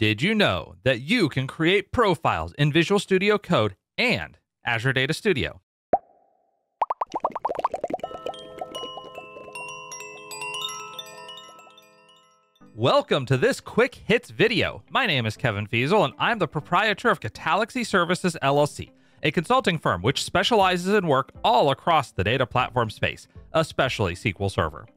Did you know that you can create profiles in Visual Studio Code and Azure Data Studio? Welcome to this quick hits video. My name is Kevin Fiesel and I'm the proprietor of Galaxy Services LLC, a consulting firm which specializes in work all across the data platform space, especially SQL Server.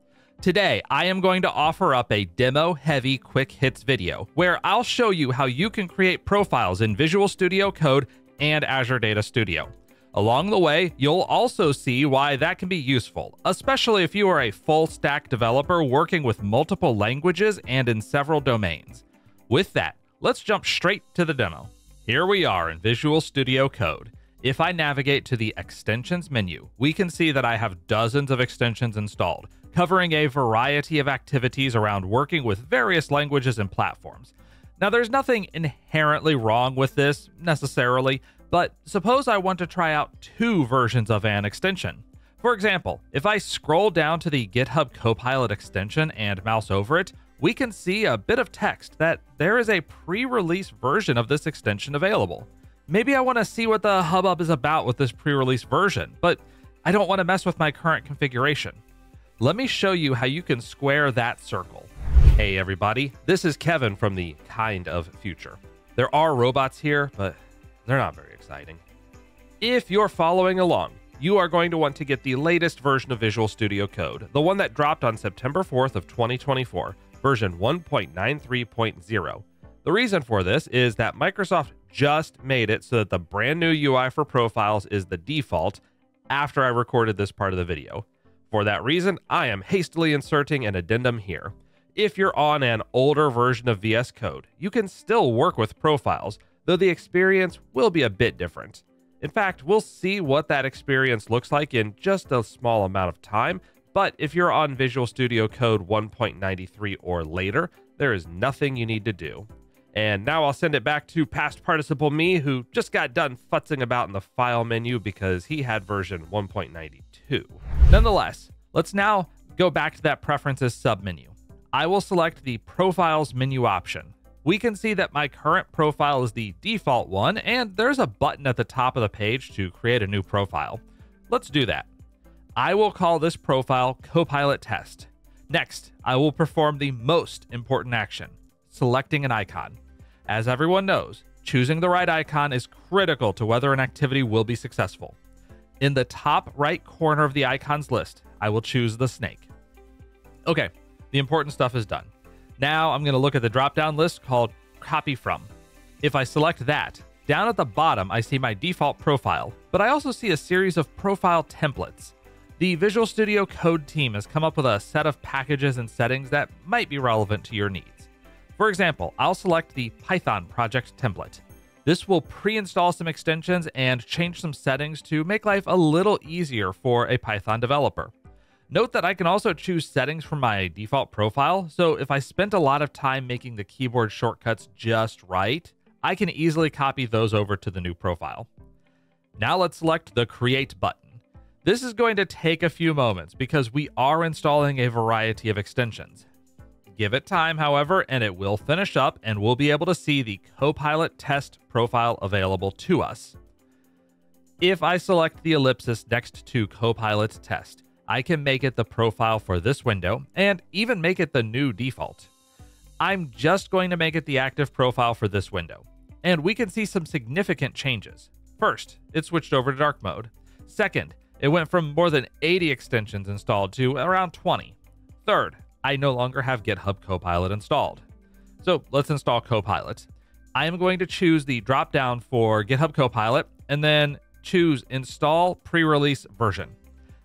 Today, I am going to offer up a demo-heavy quick hits video where I'll show you how you can create profiles in Visual Studio Code and Azure Data Studio. Along the way, you'll also see why that can be useful, especially if you are a full-stack developer working with multiple languages and in several domains. With that, let's jump straight to the demo. Here we are in Visual Studio Code. If I navigate to the Extensions menu, we can see that I have dozens of extensions installed, covering a variety of activities around working with various languages and platforms. Now, there's nothing inherently wrong with this, necessarily, but suppose I want to try out two versions of an extension. For example, if I scroll down to the GitHub Copilot extension and mouse over it, we can see a bit of text that there is a pre-release version of this extension available. Maybe I want to see what the hubbub is about with this pre-release version, but I don't want to mess with my current configuration. Let me show you how you can square that circle. Hey everybody, this is Kevin from the Kind of Future. There are robots here, but they're not very exciting. If you're following along, you are going to want to get the latest version of Visual Studio Code, the one that dropped on September 4th of 2024, version 1.93.0. The reason for this is that Microsoft just made it so that the brand new UI for profiles is the default after I recorded this part of the video. For that reason, I am hastily inserting an addendum here. If you're on an older version of VS Code, you can still work with profiles, though the experience will be a bit different. In fact, we'll see what that experience looks like in just a small amount of time, but if you're on Visual Studio Code 1.93 or later, there is nothing you need to do. And now I'll send it back to past participle me, who just got done futzing about in the file menu because he had version 1.92. Nonetheless, let's now go back to that preferences submenu. I will select the profiles menu option. We can see that my current profile is the default one, and there's a button at the top of the page to create a new profile. Let's do that. I will call this profile Copilot Test. Next, I will perform the most important action, selecting an icon. As everyone knows, choosing the right icon is critical to whether an activity will be successful. In the top right corner of the icons list, I will choose the snake. Okay, the important stuff is done. Now I'm going to look at the drop-down list called Copy From. If I select that, down at the bottom I see my default profile, but I also see a series of profile templates. The Visual Studio Code team has come up with a set of packages and settings that might be relevant to your needs. For example, I'll select the Python project template. This will pre-install some extensions and change some settings to make life a little easier for a Python developer. Note that I can also choose settings from my default profile, so if I spent a lot of time making the keyboard shortcuts just right, I can easily copy those over to the new profile. Now let's select the Create button. This is going to take a few moments because we are installing a variety of extensions. Give it time, however, and it will finish up and we'll be able to see the Copilot Test profile available to us. If I select the ellipsis next to Copilot Test, I can make it the profile for this window and even make it the new default. I'm just going to make it the active profile for this window, and we can see some significant changes. First, it switched over to dark mode. Second, it went from more than 80 extensions installed to around 20. Third, I no longer have GitHub Copilot installed. So let's install Copilot. I am going to choose the drop-down for GitHub Copilot and then choose Install Pre-Release Version.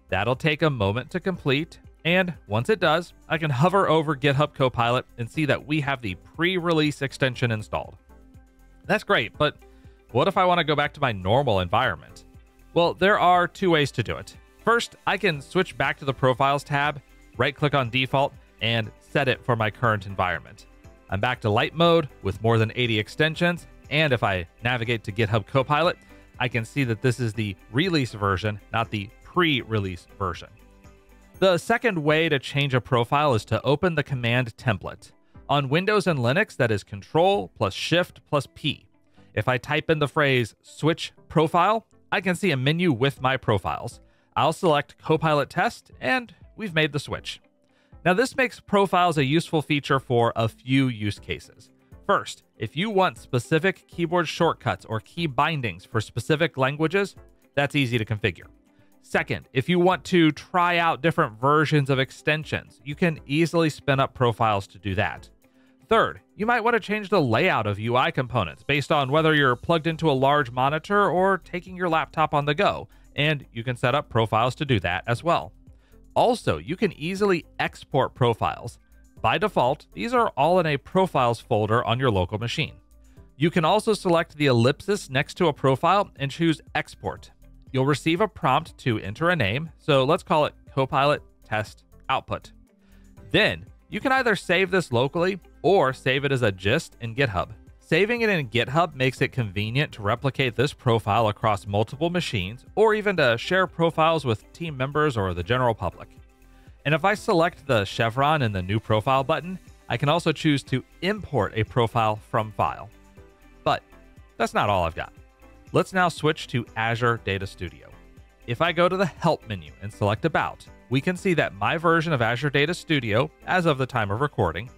That'll take a moment to complete, and once it does, I can hover over GitHub Copilot and see that we have the pre-release extension installed. That's great, but what if I want to go back to my normal environment? Well, there are two ways to do it. First, I can switch back to the Profiles tab, right-click on Default, and set it for my current environment. I'm back to light mode with more than 80 extensions, and if I navigate to GitHub Copilot, I can see that this is the release version, not the pre-release version. The second way to change a profile is to open the command template. On Windows and Linux, that is Control plus Shift plus P. If I type in the phrase switch profile, I can see a menu with my profiles. I'll select Copilot Test, and we've made the switch. Now, this makes profiles a useful feature for a few use cases. First, if you want specific keyboard shortcuts or key bindings for specific languages, that's easy to configure. Second, if you want to try out different versions of extensions, you can easily spin up profiles to do that. Third, you might want to change the layout of UI components based on whether you're plugged into a large monitor or taking your laptop on the go, and you can set up profiles to do that as well. Also, you can easily export profiles. By default, these are all in a Profiles folder on your local machine. You can also select the ellipsis next to a profile and choose Export. You'll receive a prompt to enter a name, so let's call it Copilot Test Output. Then, you can either save this locally or save it as a gist in GitHub. Saving it in GitHub makes it convenient to replicate this profile across multiple machines, or even to share profiles with team members or the general public. And if I select the chevron in the New Profile button, I can also choose to import a profile from file. But that's not all I've got. Let's now switch to Azure Data Studio. If I go to the Help menu and select About, we can see that my version of Azure Data Studio, as of the time of recording,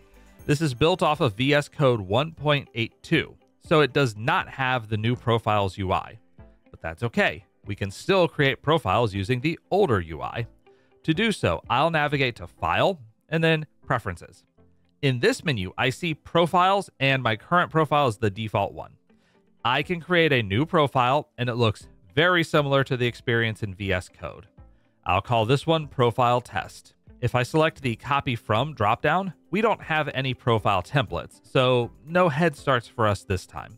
this is built off of VS Code 1.82, so it does not have the new Profiles UI. But that's okay. We can still create profiles using the older UI. To do so, I'll navigate to File and then Preferences. In this menu, I see Profiles, and my current profile is the default one. I can create a new profile, and it looks very similar to the experience in VS Code. I'll call this one Profile Test. If I select the Copy From dropdown, we don't have any profile templates, so no head starts for us this time.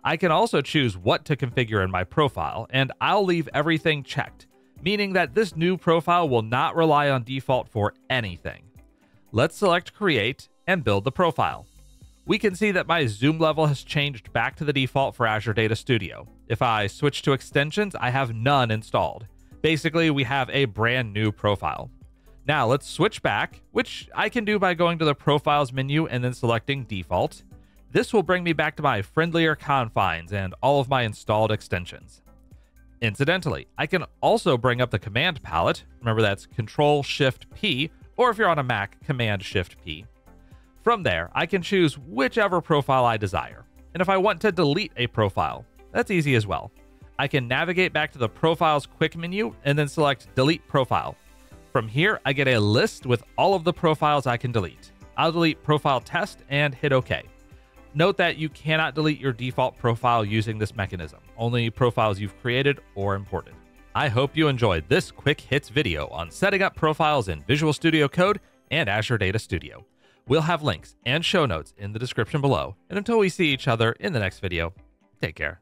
I can also choose what to configure in my profile, and I'll leave everything checked, meaning that this new profile will not rely on default for anything. Let's select Create and build the profile. We can see that my zoom level has changed back to the default for Azure Data Studio. If I switch to extensions, I have none installed. Basically, we have a brand new profile. Now let's switch back, which I can do by going to the Profiles menu and then selecting Default. This will bring me back to my friendlier confines and all of my installed extensions. Incidentally, I can also bring up the command palette. Remember, that's Control-Shift-P, or if you're on a Mac, Command-Shift-P. From there, I can choose whichever profile I desire. And if I want to delete a profile, that's easy as well. I can navigate back to the Profiles quick menu and then select Delete Profile. From here, I get a list with all of the profiles I can delete. I'll delete Profile Test and hit OK. Note that you cannot delete your default profile using this mechanism, only profiles you've created or imported. I hope you enjoyed this quick hits video on setting up profiles in Visual Studio Code and Azure Data Studio. We'll have links and show notes in the description below, and until we see each other in the next video, take care.